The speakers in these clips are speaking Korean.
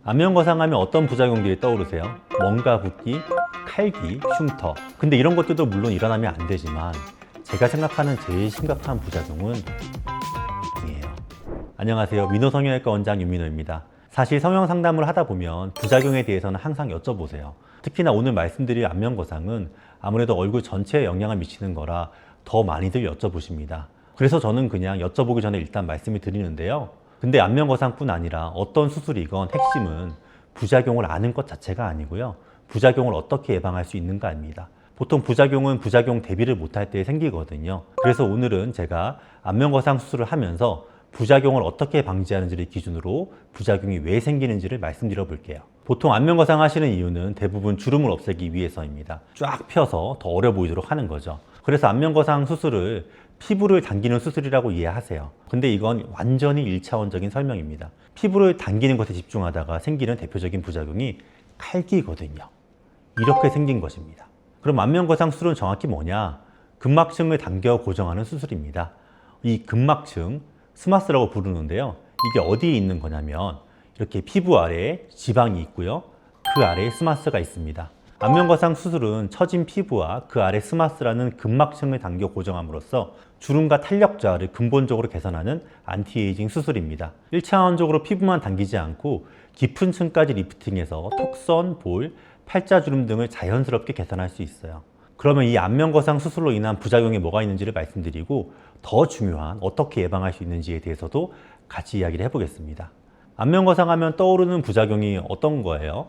안면거상하면 어떤 부작용들이 떠오르세요? 멍과 붓기, 칼기, 흉터. 근데 이런 것들도 물론 일어나면 안 되지만 제가 생각하는 제일 심각한 부작용은 이에요. 안녕하세요. 민호성형외과 원장 윤민호입니다. 사실 성형 상담을 하다 보면 부작용에 대해서는 항상 여쭤보세요. 특히나 오늘 말씀드릴 안면거상은 아무래도 얼굴 전체에 영향을 미치는 거라 더 많이들 여쭤보십니다. 그래서 저는 그냥 여쭤보기 전에 일단 말씀을 드리는데요. 근데 안면거상뿐 아니라 어떤 수술이건 핵심은 부작용을 아는 것 자체가 아니고요. 부작용을 어떻게 예방할 수 있는가입니다. 보통 부작용은 부작용 대비를 못할 때 생기거든요. 그래서 오늘은 제가 안면거상 수술을 하면서 부작용을 어떻게 방지하는지를 기준으로 부작용이 왜 생기는지를 말씀드려 볼게요. 보통 안면거상 하시는 이유는 대부분 주름을 없애기 위해서입니다. 쫙 펴서 더 어려 보이도록 하는 거죠. 그래서 안면거상 수술을 피부를 당기는 수술이라고 이해하세요. 근데 이건 완전히 1차원적인 설명입니다. 피부를 당기는 것에 집중하다가 생기는 대표적인 부작용이 칼기거든요. 이렇게 생긴 것입니다. 그럼 안면거상 수술은 정확히 뭐냐? 근막층을 당겨 고정하는 수술입니다. 이 근막층, 스마스라고 부르는데요. 이게 어디에 있는 거냐면 이렇게 피부 아래에 지방이 있고요. 그 아래에 스마스가 있습니다. 안면거상 수술은 처진 피부와 그 아래 스마스라는 근막층을 당겨 고정함으로써 주름과 탄력 저하를 근본적으로 개선하는 안티에이징 수술입니다. 1차원적으로 피부만 당기지 않고 깊은 층까지 리프팅해서 턱선, 볼, 팔자주름 등을 자연스럽게 개선할 수 있어요. 그러면 이 안면거상 수술로 인한 부작용이 뭐가 있는지를 말씀드리고 더 중요한 어떻게 예방할 수 있는지에 대해서도 같이 이야기를 해보겠습니다. 안면거상 하면 떠오르는 부작용이 어떤 거예요?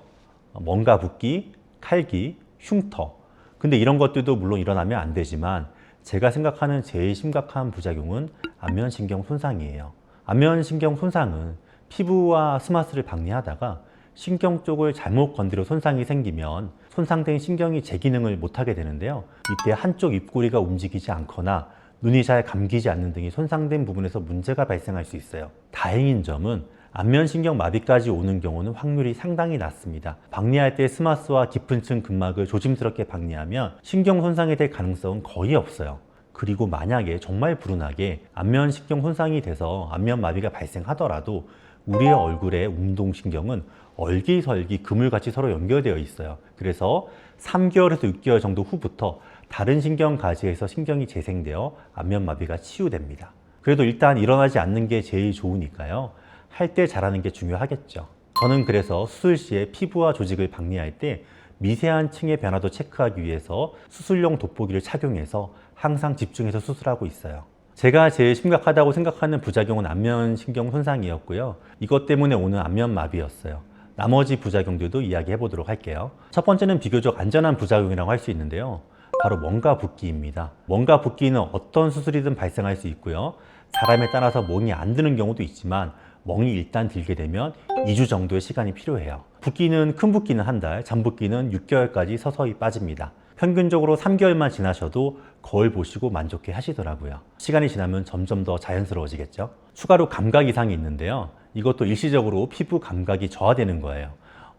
멍과 붓기, 칼기, 흉터. 근데 이런 것들도 물론 일어나면 안 되지만 제가 생각하는 제일 심각한 부작용은 안면신경 손상이에요. 안면신경 손상은 피부와 스마스를 박리하다가 신경 쪽을 잘못 건드려 손상이 생기면 손상된 신경이 제 기능을 못하게 되는데요. 이때 한쪽 입꼬리가 움직이지 않거나 눈이 잘 감기지 않는 등이 손상된 부분에서 문제가 발생할 수 있어요. 다행인 점은 안면신경 마비까지 오는 경우는 확률이 상당히 낮습니다. 박리할 때 스마스와 깊은 층 근막을 조심스럽게 박리하면 신경 손상이 될 가능성은 거의 없어요. 그리고 만약에 정말 불운하게 안면신경 손상이 돼서 안면 마비가 발생하더라도 우리의 얼굴의 운동신경은 얼기설기 그물같이 서로 연결되어 있어요. 그래서 3개월에서 6개월 정도 후부터 다른 신경 가지에서 신경이 재생되어 안면마비가 치유됩니다. 그래도 일단 일어나지 않는 게 제일 좋으니까요. 할 때 잘하는 게 중요하겠죠. 저는 그래서 수술 시에 피부와 조직을 박리할 때 미세한 층의 변화도 체크하기 위해서 수술용 돋보기를 착용해서 항상 집중해서 수술하고 있어요. 제가 제일 심각하다고 생각하는 부작용은 안면신경 손상이었고요. 이것 때문에 오는 안면마비였어요. 나머지 부작용들도 이야기해 보도록 할게요. 첫 번째는 비교적 안전한 부작용이라고 할 수 있는데요. 바로 멍과 붓기입니다. 멍과 붓기는 어떤 수술이든 발생할 수 있고요. 사람에 따라서 멍이 안 드는 경우도 있지만 멍이 일단 들게 되면 2주 정도의 시간이 필요해요. 붓기는 큰 붓기는 한 달, 잔붓기는 6개월까지 서서히 빠집니다. 평균적으로 3개월만 지나셔도 거울 보시고 만족해 하시더라고요. 시간이 지나면 점점 더 자연스러워지겠죠. 추가로 감각 이상이 있는데요. 이것도 일시적으로 피부 감각이 저하되는 거예요.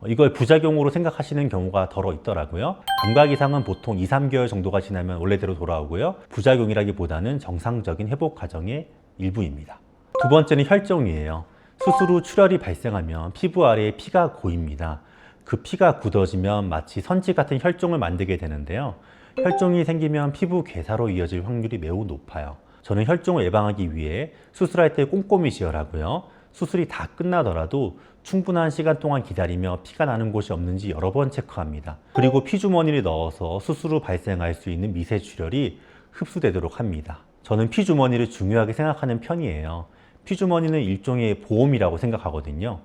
이걸 부작용으로 생각하시는 경우가 더러 있더라고요. 감각 이상은 보통 2, 3개월 정도가 지나면 원래대로 돌아오고요. 부작용이라기보다는 정상적인 회복 과정의 일부입니다. 두 번째는 혈종이에요. 수술 후 출혈이 발생하면 피부 아래에 피가 고입니다. 그 피가 굳어지면 마치 선지 같은 혈종을 만들게 되는데요. 혈종이 생기면 피부 괴사로 이어질 확률이 매우 높아요. 저는 혈종을 예방하기 위해 수술할 때 꼼꼼히 지혈하고요. 수술이 다 끝나더라도 충분한 시간 동안 기다리며 피가 나는 곳이 없는지 여러 번 체크합니다. 그리고 피주머니를 넣어서 수술 후 발생할 수 있는 미세 출혈이 흡수되도록 합니다. 저는 피주머니를 중요하게 생각하는 편이에요. 피주머니는 일종의 보험이라고 생각하거든요.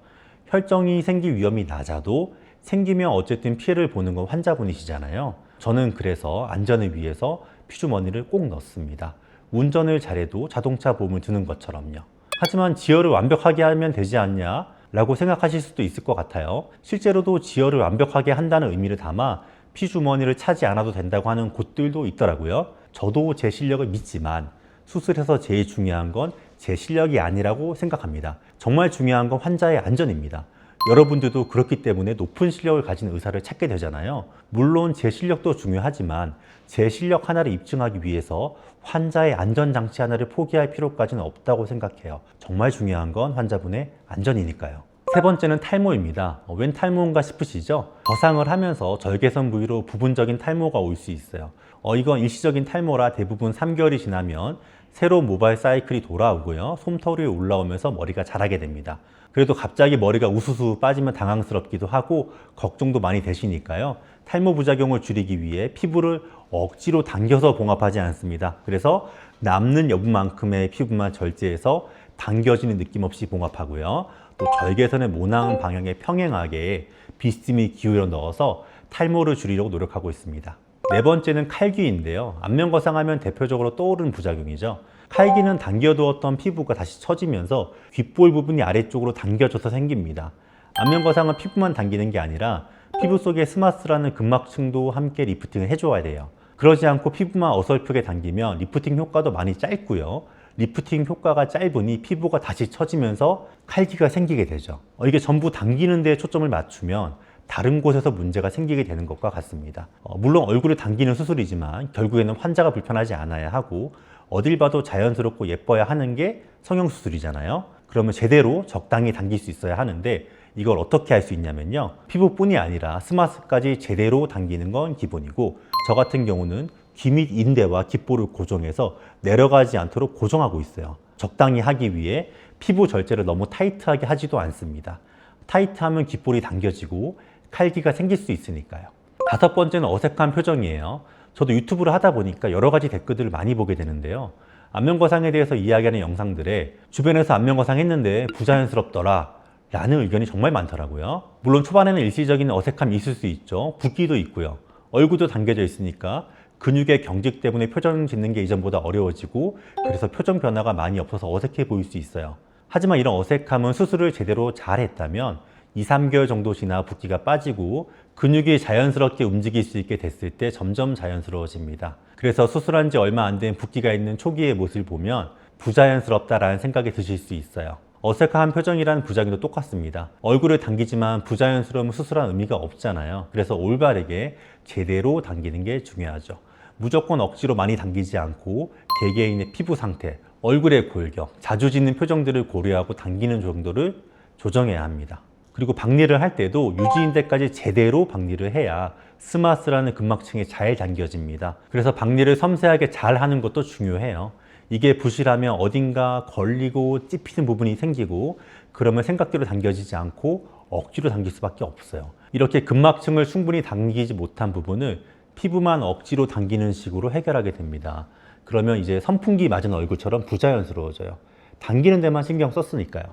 혈종이 생길 위험이 낮아도 생기면 어쨌든 피해를 보는 건 환자분이시잖아요. 저는 그래서 안전을 위해서 피주머니를 꼭 넣습니다. 운전을 잘해도 자동차 보험을 드는 것처럼요. 하지만 지혈을 완벽하게 하면 되지 않냐? 라고 생각하실 수도 있을 것 같아요. 실제로도 지혈을 완벽하게 한다는 의미를 담아 피주머니를 차지 않아도 된다고 하는 곳들도 있더라고요. 저도 제 실력을 믿지만 수술에서 제일 중요한 건 제 실력이 아니라고 생각합니다. 정말 중요한 건 환자의 안전입니다. 여러분들도 그렇기 때문에 높은 실력을 가진 의사를 찾게 되잖아요. 물론 제 실력도 중요하지만 제 실력 하나를 입증하기 위해서 환자의 안전장치 하나를 포기할 필요까지는 없다고 생각해요. 정말 중요한 건 환자분의 안전이니까요. 세 번째는 탈모입니다. 웬 탈모인가 싶으시죠? 거상을 하면서 절개선 부위로 부분적인 탈모가 올 수 있어요. 이건 일시적인 탈모라 대부분 3개월이 지나면 새로운 모발 사이클이 돌아오고요. 솜털이 올라오면서 머리가 자라게 됩니다. 그래도 갑자기 머리가 우수수 빠지면 당황스럽기도 하고 걱정도 많이 되시니까요. 탈모 부작용을 줄이기 위해 피부를 억지로 당겨서 봉합하지 않습니다. 그래서 남는 여분만큼의 피부만 절제해서 당겨지는 느낌 없이 봉합하고요. 또 절개선의 모낭 방향에 평행하게 비스듬히 기울여 넣어서 탈모를 줄이려고 노력하고 있습니다. 네 번째는 칼귀인데요. 안면거상하면 대표적으로 떠오르는 부작용이죠. 칼귀는 당겨두었던 피부가 다시 처지면서 귓볼 부분이 아래쪽으로 당겨져서 생깁니다. 안면거상은 피부만 당기는 게 아니라 피부 속에 스마스라는 근막층도 함께 리프팅을 해줘야 돼요. 그러지 않고 피부만 어설프게 당기면 리프팅 효과도 많이 짧고요. 리프팅 효과가 짧으니 피부가 다시 처지면서 칼귀가 생기게 되죠. 이게 전부 당기는 데에 초점을 맞추면 다른 곳에서 문제가 생기게 되는 것과 같습니다. 물론 얼굴을 당기는 수술이지만 결국에는 환자가 불편하지 않아야 하고 어딜 봐도 자연스럽고 예뻐야 하는 게 성형수술이잖아요. 그러면 제대로 적당히 당길 수 있어야 하는데 이걸 어떻게 할 수 있냐면요. 피부뿐이 아니라 스마스까지 제대로 당기는 건 기본이고 저 같은 경우는 귀 밑 인대와 귓볼을 고정해서 내려가지 않도록 고정하고 있어요. 적당히 하기 위해 피부 절제를 너무 타이트하게 하지도 않습니다. 타이트하면 귓볼이 당겨지고 칼귀가 생길 수 있으니까요. 다섯 번째는 어색한 표정이에요. 저도 유튜브를 하다 보니까 여러 가지 댓글들을 많이 보게 되는데요. 안면거상에 대해서 이야기하는 영상들에 주변에서 안면거상 했는데 부자연스럽더라 라는 의견이 정말 많더라고요. 물론 초반에는 일시적인 어색함이 있을 수 있죠. 붓기도 있고요. 얼굴도 당겨져 있으니까 근육의 경직 때문에 표정 짓는 게 이전보다 어려워지고 그래서 표정 변화가 많이 없어서 어색해 보일 수 있어요. 하지만 이런 어색함은 수술을 제대로 잘 했다면 2, 3개월 정도 지나 붓기가 빠지고 근육이 자연스럽게 움직일 수 있게 됐을 때 점점 자연스러워집니다. 그래서 수술한 지 얼마 안 된 붓기가 있는 초기의 모습을 보면 부자연스럽다라는 생각이 드실 수 있어요. 어색한 표정이란 부작용도 똑같습니다. 얼굴을 당기지만 부자연스러움을 수술한 의미가 없잖아요. 그래서 올바르게 제대로 당기는 게 중요하죠. 무조건 억지로 많이 당기지 않고 개개인의 피부 상태, 얼굴의 골격, 자주 짓는 표정들을 고려하고 당기는 정도를 조정해야 합니다. 그리고 박리를 할 때도 유지인대까지 제대로 박리를 해야 스마스라는 근막층이 잘 당겨집니다. 그래서 박리를 섬세하게 잘 하는 것도 중요해요. 이게 부실하면 어딘가 걸리고 찝히는 부분이 생기고 그러면 생각대로 당겨지지 않고 억지로 당길 수밖에 없어요. 이렇게 근막층을 충분히 당기지 못한 부분을 피부만 억지로 당기는 식으로 해결하게 됩니다. 그러면 이제 선풍기 맞은 얼굴처럼 부자연스러워져요. 당기는 데만 신경 썼으니까요.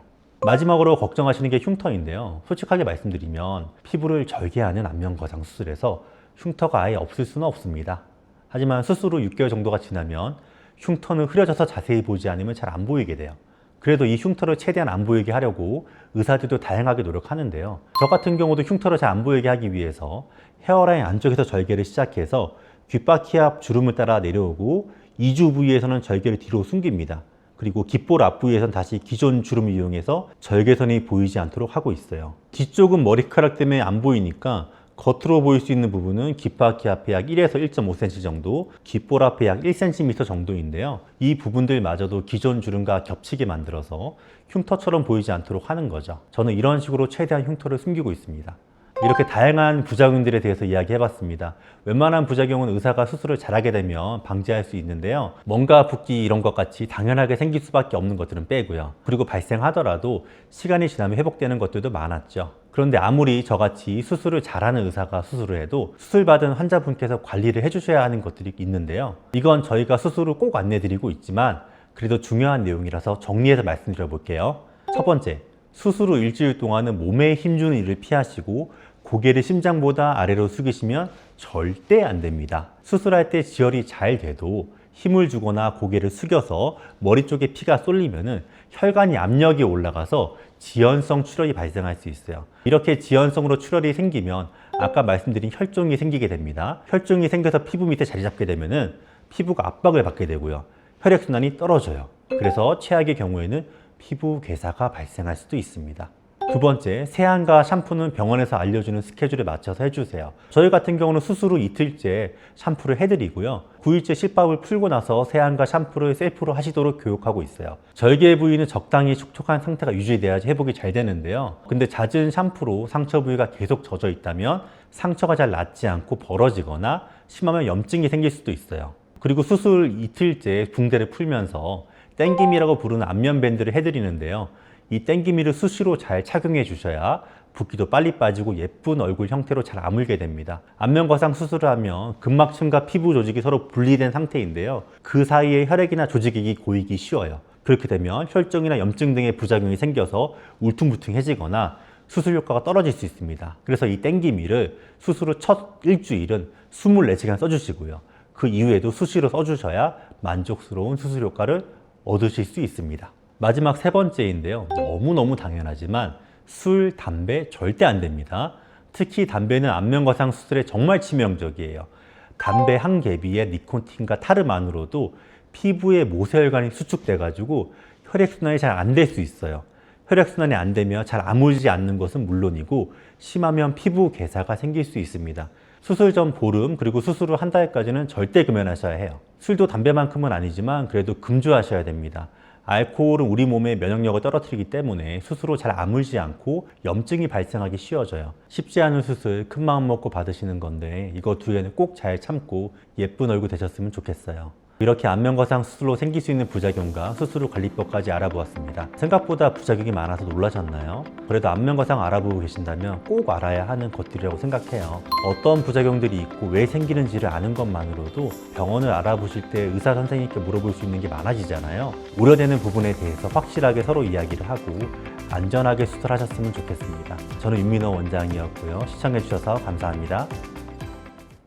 마지막으로 걱정하시는 게 흉터인데요. 솔직하게 말씀드리면 피부를 절개하는 안면거상 수술에서 흉터가 아예 없을 수는 없습니다. 하지만 수술 후 6개월 정도가 지나면 흉터는 흐려져서 자세히 보지 않으면 잘 안 보이게 돼요. 그래도 이 흉터를 최대한 안 보이게 하려고 의사들도 다양하게 노력하는데요. 저 같은 경우도 흉터를 잘 안 보이게 하기 위해서 헤어라인 안쪽에서 절개를 시작해서 귓바퀴 앞 주름을 따라 내려오고 이주 부위에서는 절개를 뒤로 숨깁니다. 그리고 귓볼 앞부위에서는 다시 기존 주름을 이용해서 절개선이 보이지 않도록 하고 있어요. 뒤쪽은 머리카락 때문에 안 보이니까 겉으로 보일 수 있는 부분은 귓바퀴 앞에 약 1에서 1.5cm 정도, 귓볼 앞에 약 1cm 정도인데요. 이 부분들마저도 기존 주름과 겹치게 만들어서 흉터처럼 보이지 않도록 하는 거죠. 저는 이런 식으로 최대한 흉터를 숨기고 있습니다. 이렇게 다양한 부작용들에 대해서 이야기해봤습니다. 웬만한 부작용은 의사가 수술을 잘하게 되면 방지할 수 있는데요. 뭔가 붓기 이런 것 같이 당연하게 생길 수밖에 없는 것들은 빼고요. 그리고 발생하더라도 시간이 지나면 회복되는 것들도 많았죠. 그런데 아무리 저같이 수술을 잘하는 의사가 수술을 해도 수술받은 환자분께서 관리를 해주셔야 하는 것들이 있는데요. 이건 저희가 수술을 꼭 안내드리고 있지만 그래도 중요한 내용이라서 정리해서 말씀드려 볼게요. 첫 번째, 수술 후 일주일 동안은 몸에 힘주는 일을 피하시고 고개를 심장보다 아래로 숙이시면 절대 안 됩니다. 수술할 때 지혈이 잘 돼도 힘을 주거나 고개를 숙여서 머리 쪽에 피가 쏠리면은 혈관이 압력이 올라가서 지연성 출혈이 발생할 수 있어요. 이렇게 지연성으로 출혈이 생기면 아까 말씀드린 혈종이 생기게 됩니다. 혈종이 생겨서 피부 밑에 자리 잡게 되면은 피부가 압박을 받게 되고요. 혈액순환이 떨어져요. 그래서 최악의 경우에는 피부 괴사가 발생할 수도 있습니다. 두 번째, 세안과 샴푸는 병원에서 알려주는 스케줄에 맞춰서 해주세요. 저희 같은 경우는 수술 후 이틀째 샴푸를 해드리고요. 9일째 실밥을 풀고 나서 세안과 샴푸를 셀프로 하시도록 교육하고 있어요. 절개 부위는 적당히 촉촉한 상태가 유지돼야지 회복이 잘 되는데요. 근데 잦은 샴푸로 상처 부위가 계속 젖어 있다면 상처가 잘 낫지 않고 벌어지거나 심하면 염증이 생길 수도 있어요. 그리고 수술 이틀째 붕대를 풀면서 땡김이라고 부르는 안면 밴드를 해드리는데요. 이 땡기미를 수시로 잘 착용해 주셔야 붓기도 빨리 빠지고 예쁜 얼굴 형태로 잘 아물게 됩니다. 안면 거상 수술을 하면 근막층과 피부 조직이 서로 분리된 상태인데요. 그 사이에 혈액이나 조직이 고이기 쉬워요. 그렇게 되면 혈종이나 염증 등의 부작용이 생겨서 울퉁불퉁해지거나 수술 효과가 떨어질 수 있습니다. 그래서 이 땡기미를 수술 후 첫 일주일은 24시간 써주시고요. 그 이후에도 수시로 써주셔야 만족스러운 수술 효과를 얻으실 수 있습니다. 마지막 세 번째인데요. 너무너무 당연하지만 술, 담배 절대 안 됩니다. 특히 담배는 안면 거상 수술에 정말 치명적이에요. 담배 한 개비의 니코틴과 타르만으로도 피부에 모세혈관이 수축돼 가지고 혈액순환이 잘 안 될 수 있어요. 혈액순환이 안 되면 잘 아물지 않는 것은 물론이고 심하면 피부 괴사가 생길 수 있습니다. 수술 전 보름 그리고 수술 후 한 달까지는 절대 금연하셔야 해요. 술도 담배만큼은 아니지만 그래도 금주하셔야 됩니다. 알코올은 우리 몸의 면역력을 떨어뜨리기 때문에 수술 후 잘 아물지 않고 염증이 발생하기 쉬워져요. 쉽지 않은 수술 큰 마음 먹고 받으시는 건데 이거 두 개는 꼭 잘 참고 예쁜 얼굴 되셨으면 좋겠어요. 이렇게 안면 거상 수술로 생길 수 있는 부작용과 수술 후 관리법까지 알아보았습니다. 생각보다 부작용이 많아서 놀라셨나요? 그래도 안면 거상 알아보고 계신다면 꼭 알아야 하는 것들이라고 생각해요. 어떤 부작용들이 있고 왜 생기는지를 아는 것만으로도 병원을 알아보실 때 의사 선생님께 물어볼 수 있는 게 많아지잖아요. 우려되는 부분에 대해서 확실하게 서로 이야기를 하고 안전하게 수술하셨으면 좋겠습니다. 저는 윤민호 원장이었고요. 시청해주셔서 감사합니다.